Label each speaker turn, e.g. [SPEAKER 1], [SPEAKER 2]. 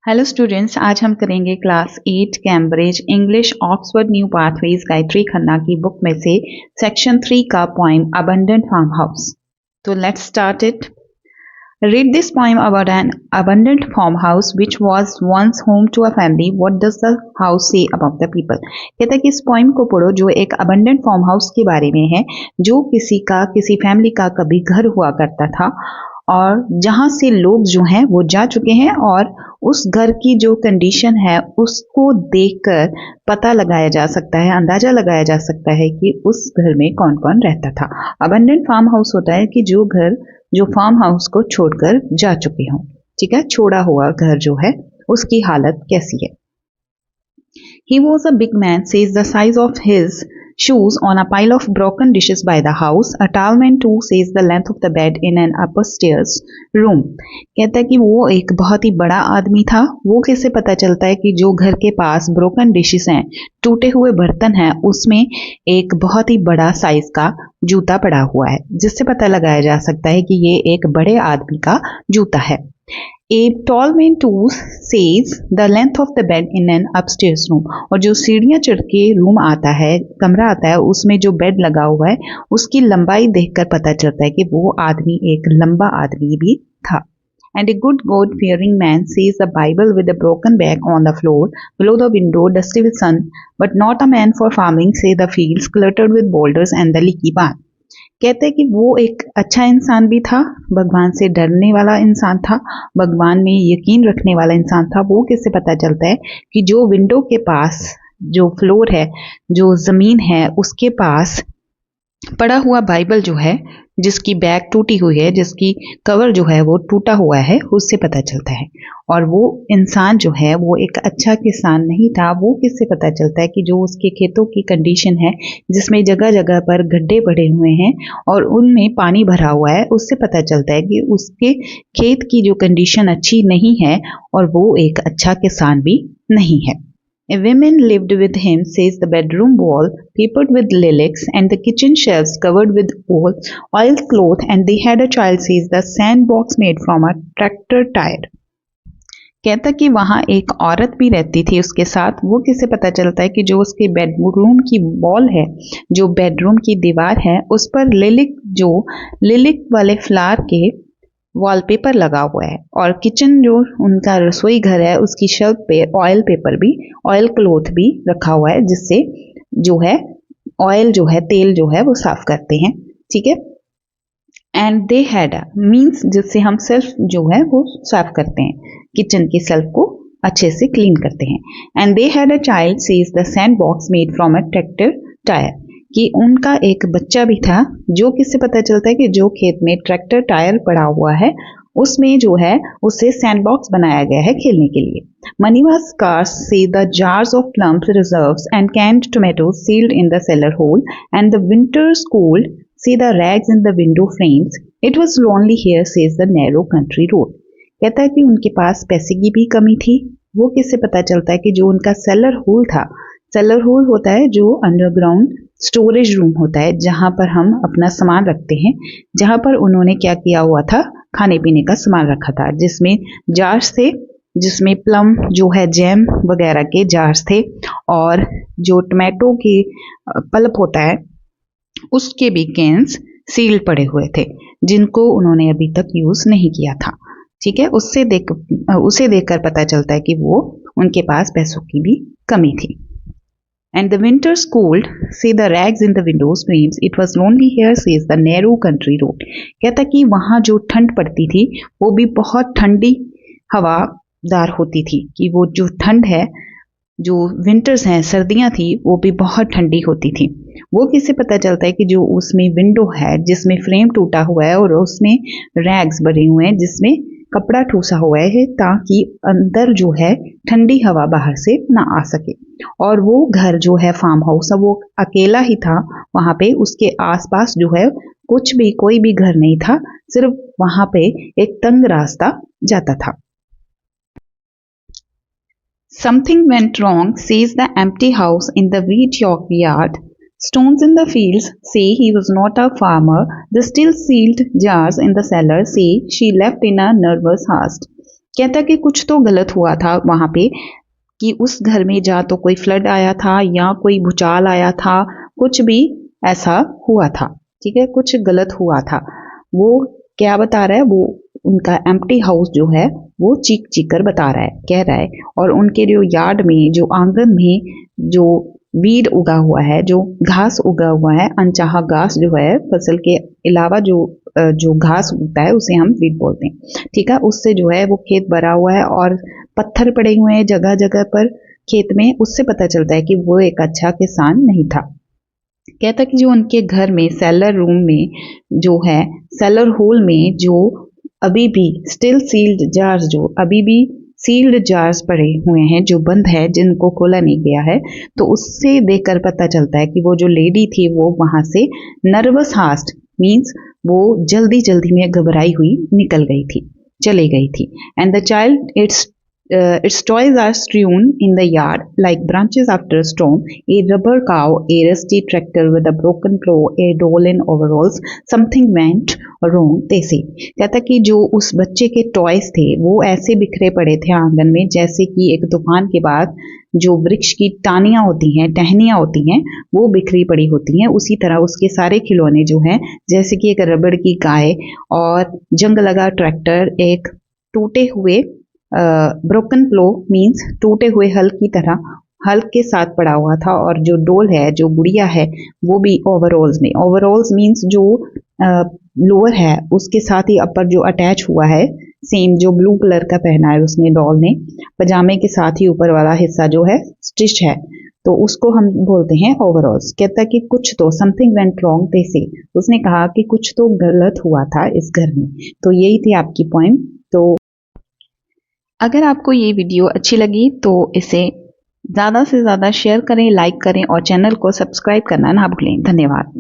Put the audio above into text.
[SPEAKER 1] Hello students, आज हम करेंगे class 8 Cambridge English Oxford new pathways Gayatri Khanna की बुक में से सेक्शन 3 का पोएम अबंडेंट फार्म हाउस। तो let's start it. Read this poem about an abandoned farmhouse which was once home to a family. What does the house say about the people? कहता है कि इस poem को पढ़ो जो एक abandoned farm house के बारे में है, जो किसी फैमिली का कभी घर हुआ करता था और जहां से लोग जो हैं वो जा चुके हैं और उस घर की जो कंडीशन है उसको देखकर पता लगाया जा सकता है, अंदाजा लगाया जा सकता है कि उस घर में कौन कौन रहता था। अबंडेंट फार्म हाउस होता है कि जो फार्म हाउस को छोड़कर जा चुके हों। ठीक है, छोड़ा हुआ घर जो है उसकी हालत कैसी है। He was a big man, says the size of his shoes on a pile of broken dishes by the house. A tall man too, says the length of the bed in an upstairs room. कहता है कि वो एक बहुत ही बड़ा आदमी था। वो कैसे पता चलता है कि जो घर के पास ब्रोकन डिशेस हैं, टूटे हुए बर्तन हैं, उसमें एक बहुत ही बड़ा साइज का जूता पड़ा हुआ है, जिससे पता लगाया जा सकता है कि ये एक बड़े आदमी का जूता है। A tall man too, says the length of the bed in an upstairs room. और जो सीढ़ियां चढ़ के रूम आता है, कमरा आता है, उसमें जो बेड लगा हुआ है उसकी लंबाई देखकर पता चलता है कि वो आदमी एक लंबा आदमी भी था। And a good God-fearing man says the Bible with a broken back on the floor below the window, dusty with sun, but not a man for farming, say the fields cluttered with boulders and the leaky barn. कहते हैं कि वो एक अच्छा इंसान भी था, भगवान से डरने वाला इंसान था, भगवान में यकीन रखने वाला इंसान था। वो किससे पता चलता है कि जो विंडो के पास जो फ्लोर है, जो जमीन है, उसके पास पड़ा हुआ बाइबल जो है, जिसकी बैग टूटी हुई है, जिसकी कवर जो है वो टूटा हुआ है, उससे पता चलता है। और वो इंसान जो है वो एक अच्छा किसान नहीं था। वो किससे पता चलता है कि जो उसके खेतों की कंडीशन है, जिसमें जगह जगह पर गड्ढे पड़े हुए हैं और उनमें पानी भरा हुआ है, उससे पता चलता है कि उसके खेत की जो कंडीशन अच्छी नहीं है और वो एक अच्छा किसान भी नहीं है। A woman lived with him, says the bedroom wall papered with lilacs and the kitchen shelves covered with oiled cloth, and they had a child, says the sandbox made from a tractor tire. कहता कि वहां एक औरत भी रहती थी उसके साथ। वो किससे पता चलता है कि जो उसके बेडरूम की वॉल है, जो बेडरूम की दीवार है, उस पर लिलिक वाले फ्लावर के वॉलपेपर लगा हुआ है और किचन जो उनका रसोई घर है उसकी शेल्फ पे ऑयल क्लोथ भी रखा हुआ है, जिससे जो है ऑयल जो है, तेल जो है वो साफ करते हैं। ठीक है। एंड दे हैड मीन्स जिससे हम सेल्फ जो है वो साफ करते हैं, किचन की सेल्फ को अच्छे से क्लीन करते हैं। And they had a child, says the sand box made from a tractor tyre, कि उनका एक बच्चा भी था। जो किससे पता चलता है कि जो खेत में ट्रैक्टर टायर पड़ा हुआ है उसमें जो है उससे सैंडबॉक्स बनाया गया है खेलने के लिए। Money was scarce, say the jars of plums reserves and canned tomatoes sealed in the cellar hole, and the winters cold, say the rags in the window frames, it was lonely here, says the narrow country road. कहता है कि उनके पास पैसे की भी कमी थी। वो किससे पता चलता है कि जो उनका सेलर होल था, सेलर होल होता है जो अंडरग्राउंड स्टोरेज रूम होता है, जहां पर हम अपना सामान रखते हैं, जहां पर उन्होंने क्या किया हुआ था, खाने पीने का सामान रखा था, जिसमें जार्स थे, जिसमें प्लम जो है जैम वगैरह के जार्स थे, और जो टमाटो की पल्प होता है उसके भी कैंस सील्ड पड़े हुए थे, जिनको उन्होंने अभी तक यूज नहीं किया था। ठीक है, उसे देखकर पता चलता है कि वो उनके पास पैसों की भी कमी थी। And the winter's cold, say the rags in the windows frames, it was lonely here, says the narrow country road. कहता कि वहां जो ठंड पड़ती थी वो भी बहुत ठंडी हवादार होती थी, कि वो जो ठंड है, जो विंटर्स हैं, सर्दियां थी, वो भी बहुत ठंडी होती थी। वो किससे पता चलता है कि जो उसमें विंडो है, जिसमें फ्रेम टूटा हुआ है और उसमें रैग्स बने हुए हैं, जिसमें कपड़ा ठूसा हुआ है ताकि अंदर जो है ठंडी हवा बाहर से ना आ सके। और वो घर जो है फार्म हाउस, वो अकेला ही था वहां पे, उसके आसपास जो है कोई भी घर नहीं था, सिर्फ वहां पे एक तंग रास्ता जाता था। Something went wrong, says the empty house in the wheat yard. Stones in the fields say he was not a farmer. The still sealed jars in the cellar say she left in a nervous haste. कहता कि कुछ तो गलत हुआ था वहां पे, कि उस घर में या तो कोई फ्लड आया था या कोई भूचाल आया था, कुछ भी ऐसा हुआ था। ठीक है, कुछ गलत हुआ था। वो क्या बता रहा है, वो उनका एम्प्टी हाउस जो है वो चीख चीख कर बता रहा है, कह रहा है। और उनके जो यार्ड में, जो आंगन में जो वीड उगा हुआ है, जो घास उगा हुआ है, अनचाहा घास जो है, फसल के अलावा जो घास उगता है उसे हम वीड बोलते हैं। ठीक है, उससे जो है वो खेत भरा हुआ है और पत्थर पड़े हुए हैं जगह जगह पर खेत में। उससे पता चलता है कि वो एक अच्छा किसान नहीं था। कहता कि जो उनके घर में सेलर रूम में जो है, सेलर होल में जो अभी भी स्टिल सील्ड जार्स, जो अभी भी सील्ड जार्स पड़े हुए हैं, जो बंद है, जिनको खोला नहीं गया है, तो उससे देखकर पता चलता है कि वो जो लेडी थी वो वहां से नर्वस हास्ट मीन्स वो जल्दी जल्दी में घबराई हुई निकल गई थी, चली गई थी। And the child its toys are strewn in the yard like branches after a storm. A rubber cow, a rusty tractor with a broken plow, a doll in overalls. Something went wrong, they say. कहता कि जो उस बच्चे के toys थे वो ऐसे बिखरे पड़े थे आंगन में, जैसे कि एक तूफान के बाद जो वृक्ष की टानियां होती हैं, टहनियां होती हैं, वो बिखरी पड़ी होती हैं। उसी तरह उसके सारे खिलौने जो हैं, जैसे कि एक रबड़ की गाय और जंग लगा ट्रैक्टर, एक टूटे हुए ब्रोकन प्लो मीन्स टूटे हुए हल की तरह हल के साथ पड़ा हुआ था। और जो डोल है, जो गुड़िया है, वो भी ओवरऑल्स में, ओवरऑल्स मीन्स जो लोअर है उसके साथ ही अपर जो अटैच हुआ है, सेम जो ब्लू कलर का पहना है उसने, डॉल ने, पजामे के साथ ही ऊपर वाला हिस्सा जो है स्टिच है, तो उसको हम बोलते हैं ओवरऑल्स। कहता कि कुछ तो समथिंग वेंट रॉन्ग दे से, उसने कहा कि कुछ तो गलत हुआ था इस घर में। तो यही थी आपकी पॉइंट। तो अगर आपको ये वीडियो अच्छी लगी तो इसे ज़्यादा से ज़्यादा शेयर करें, लाइक करें और चैनल को सब्सक्राइब करना ना भूलें। धन्यवाद।